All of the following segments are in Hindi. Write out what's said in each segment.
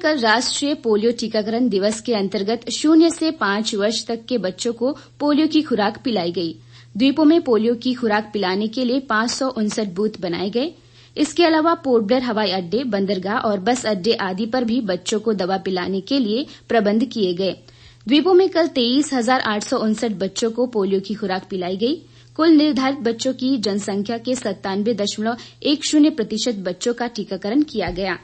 कल राष्ट्रीय पोलियो टीकाकरण दिवस के अंतर्गत 0 से 5 वर्ष तक के बच्चों को पोलियो की खुराक पिलाई गई। द्वीपों में पोलियो की खुराक पिलाने के लिए 559 बूथ बनाए गए। इसके अलावा पोर्ट ब्लेयर हवाई अड्डे, बंदरगाह और बस अड्डे आदि पर भी बच्चों को दवा पिलाने के लिए प्रबंध किए गए। द्वीपों में कल 23,859 बच्चों को पोलियो की खुराक पिलाई गई। कुल निर्धारित बच्चों की जनसंख्या के 97.10% बच्चों का टीकाकरण किया गया।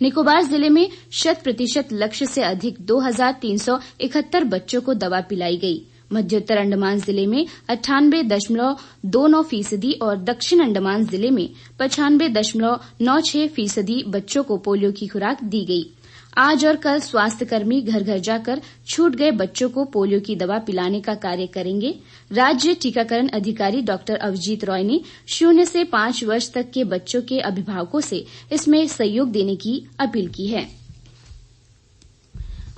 निकोबार जिले में 100% लक्ष्य से अधिक 2,371 बच्चों को दवा पिलाई गई। मध्योत्तर अंडमान जिले में 98.29% और दक्षिण अंडमान जिले में 95.96% बच्चों को पोलियो की खुराक दी गई। आज और कल स्वास्थ्यकर्मी घर घर जाकर छूट गए बच्चों को पोलियो की दवा पिलाने का कार्य करेंगे। राज्य टीकाकरण अधिकारी डॉक्टर अभिजीत रॉय ने 0 से 5 वर्ष तक के बच्चों के अभिभावकों से इसमें सहयोग देने की अपील की है।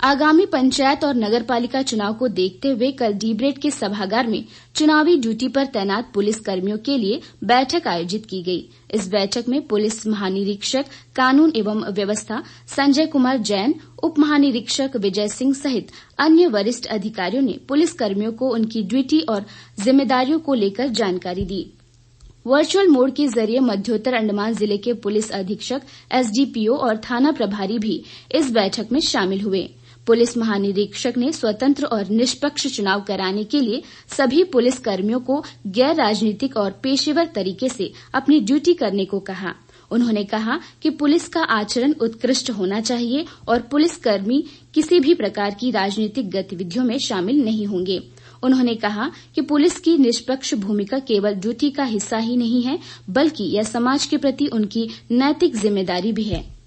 आगामी पंचायत और नगरपालिका चुनाव को देखते हुए कल डीब्रेट के सभागार में चुनावी ड्यूटी पर तैनात पुलिस कर्मियों के लिए बैठक आयोजित की गई। इस बैठक में पुलिस महानिरीक्षक कानून एवं व्यवस्था संजय कुमार जैन, उप महानिरीक्षक विजय सिंह सहित अन्य वरिष्ठ अधिकारियों ने पुलिस कर्मियों को उनकी ड्यूटी और जिम्मेदारियों को लेकर जानकारी दी। वर्चुअल मोड के जरिए मध्योत्तर अंडमान जिले के पुलिस अधीक्षक, एसडीपीओ और थाना प्रभारी भी इस बैठक में शामिल हुए। पुलिस महानिरीक्षक ने स्वतंत्र और निष्पक्ष चुनाव कराने के लिए सभी पुलिस कर्मियों को गैर राजनीतिक और पेशेवर तरीके से अपनी ड्यूटी करने को कहा। उन्होंने कहा कि पुलिस का आचरण उत्कृष्ट होना चाहिए और पुलिसकर्मी किसी भी प्रकार की राजनीतिक गतिविधियों में शामिल नहीं होंगे। उन्होंने कहा कि पुलिस की निष्पक्ष भूमिका केवल ड्यूटी का हिस्सा ही नहीं है, बल्कि यह समाज के प्रति उनकी नैतिक जिम्मेदारी भी है।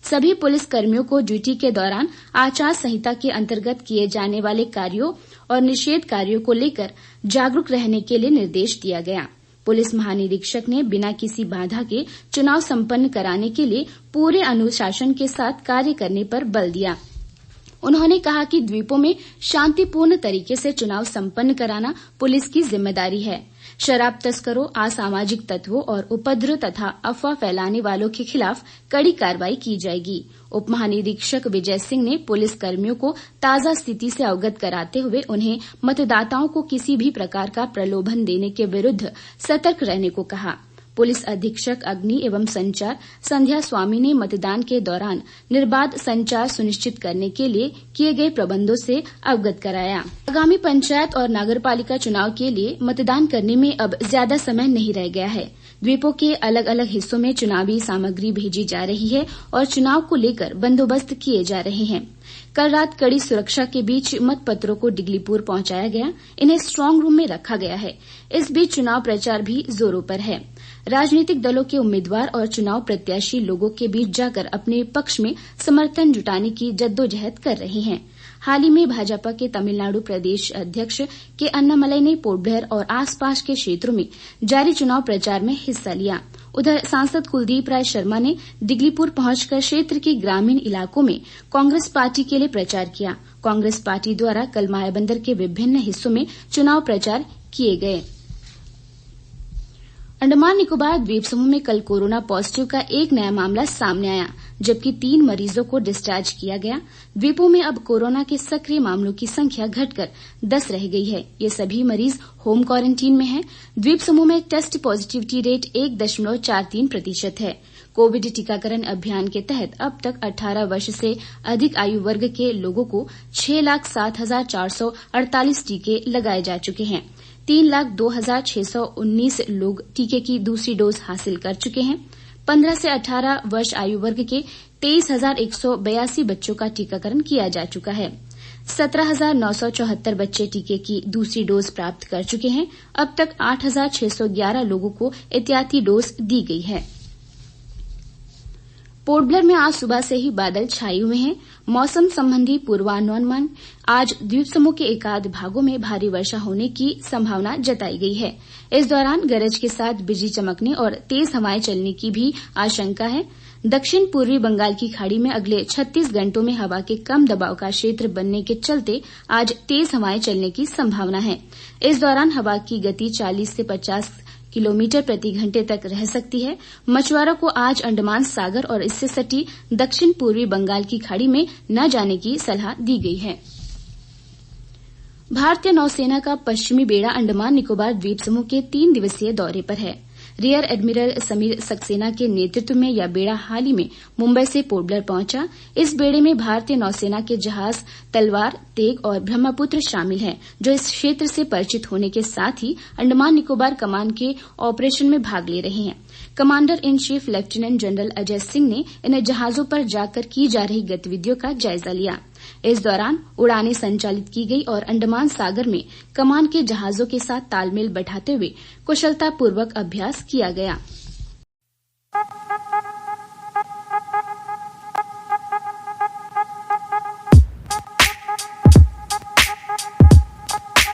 सभी पुलिस कर्मियों को ड्यूटी के दौरान आचार संहिता के अंतर्गत किए जाने वाले कार्यों और निषेध कार्यों को लेकर जागरूक रहने के लिए निर्देश दिया गया। पुलिस महानिरीक्षक ने बिना किसी बाधा के चुनाव संपन्न कराने के लिए पूरे अनुशासन के साथ कार्य करने पर बल दिया। उन्होंने कहा कि द्वीपों में शांतिपूर्ण तरीके से चुनाव संपन्न कराना पुलिस की जिम्मेदारी है। शराब तस्करों, असामाजिक तत्वों और उपद्रव तथा अफवाह फैलाने वालों के खिलाफ कड़ी कार्रवाई की जाएगी। उप महानिरीक्षक विजय सिंह ने पुलिस कर्मियों को ताजा स्थिति से अवगत कराते हुए उन्हें मतदाताओं को किसी भी प्रकार का प्रलोभन देने के विरुद्ध सतर्क रहने को कहा। पुलिस अधीक्षक अग्नि एवं संचार संध्या स्वामी ने मतदान के दौरान निर्बाध संचार सुनिश्चित करने के लिए किए गए प्रबंधों से अवगत कराया। आगामी पंचायत और नगरपालिका चुनाव के लिए मतदान करने में अब ज्यादा समय नहीं रह गया है। द्वीपों के अलग अलग हिस्सों में चुनावी सामग्री भेजी जा रही है और चुनाव को लेकर बंदोबस्त किए जा रहे हैं। कल रात कड़ी सुरक्षा के बीच मतपत्रों को डिगलीपुर पहुंचाया गया। इन्हें स्ट्रांग रूम में रखा गया है। इस बीच चुनाव प्रचार भी जोरों पर है। राजनीतिक दलों के उम्मीदवार और चुनाव प्रत्याशी लोगों के बीच जाकर अपने पक्ष में समर्थन जुटाने की जद्दोजहद कर रहे हैं। हाल ही में भाजपा के तमिलनाडु प्रदेश अध्यक्ष के अन्नामलई ने पोर्ट ब्लेयर और आसपास के क्षेत्रों में जारी चुनाव प्रचार में हिस्सा लिया। उधर सांसद कुलदीप राय शर्मा ने डिगलीपुर पहुंचकर क्षेत्र के ग्रामीण इलाकों में कांग्रेस पार्टी के लिए प्रचार किया। कांग्रेस पार्टी द्वारा कल मायाबंदर के विभिन्न हिस्सों में चुनाव प्रचार किए गए। अंडमान निकोबार द्वीप समूह में कल कोरोना पॉजिटिव का एक नया मामला सामने आया, जबकि 3 मरीजों को डिस्चार्ज किया गया। द्वीपों में अब कोरोना के सक्रिय मामलों की संख्या घटकर 10 रह गई है। ये सभी मरीज होम क्वारंटीन में हैं। द्वीप समूह में टेस्ट पॉजिटिविटी रेट 1.43% है। कोविड टीकाकरण अभियान के तहत अब तक 18 वर्ष से अधिक आयु वर्ग के लोगों को 6,07,448 टीके लगाए जा चुके हैं। 3,02,619 लोग टीके की दूसरी डोज हासिल कर चुके हैं। 15 से 18 वर्ष आयु वर्ग के 23,182 बच्चों का टीकाकरण किया जा चुका है। 17,974 बच्चे टीके की दूसरी डोज प्राप्त कर चुके हैं। अब तक 8,611 लोगों को एहतियाती डोज दी गई है। पोर्ट ब्लेयर में आज सुबह से ही बादल छाए हुए हैं। मौसम संबंधी पूर्वानुमान आज द्वीप समूह के एकाध भागों में भारी वर्षा होने की संभावना जताई गई है। इस दौरान गरज के साथ बिजली चमकने और तेज हवाएं चलने की भी आशंका है। दक्षिण पूर्वी बंगाल की खाड़ी में अगले 36 घंटों में हवा के कम दबाव का क्षेत्र बनने के चलते आज तेज हवाएं चलने की संभावना है। इस दौरान हवा की गति 40 से 50 किलोमीटर प्रति घंटे तक रह सकती है। मछुआरों को आज अंडमान सागर और इससे सटी दक्षिण पूर्वी बंगाल की खाड़ी में न जाने की सलाह दी गई है। भारतीय नौसेना का पश्चिमी बेड़ा अंडमान निकोबार द्वीप समूह के 3 दिवसीय दौरे पर है। रियर एडमिरल समीर सक्सेना के नेतृत्व में यह बेड़ा हाल ही में मुंबई से पोर्ट ब्लेयर पहुंचा। इस बेड़े में भारतीय नौसेना के जहाज तलवार, तेग और ब्रह्मपुत्र शामिल हैं, जो इस क्षेत्र से परिचित होने के साथ ही अंडमान निकोबार कमान के ऑपरेशन में भाग ले रहे हैं। Commander in chief lieutenant general Ajay Singh ने इन जहाजों पर जाकर की जा रही गतिविधियों का जायजा लिया। इस दौरान उड़ानें संचालित की गई और अंडमान सागर में कमान के जहाजों के साथ तालमेल बैठाते हुए कुशलतापूर्वक अभ्यास किया गया।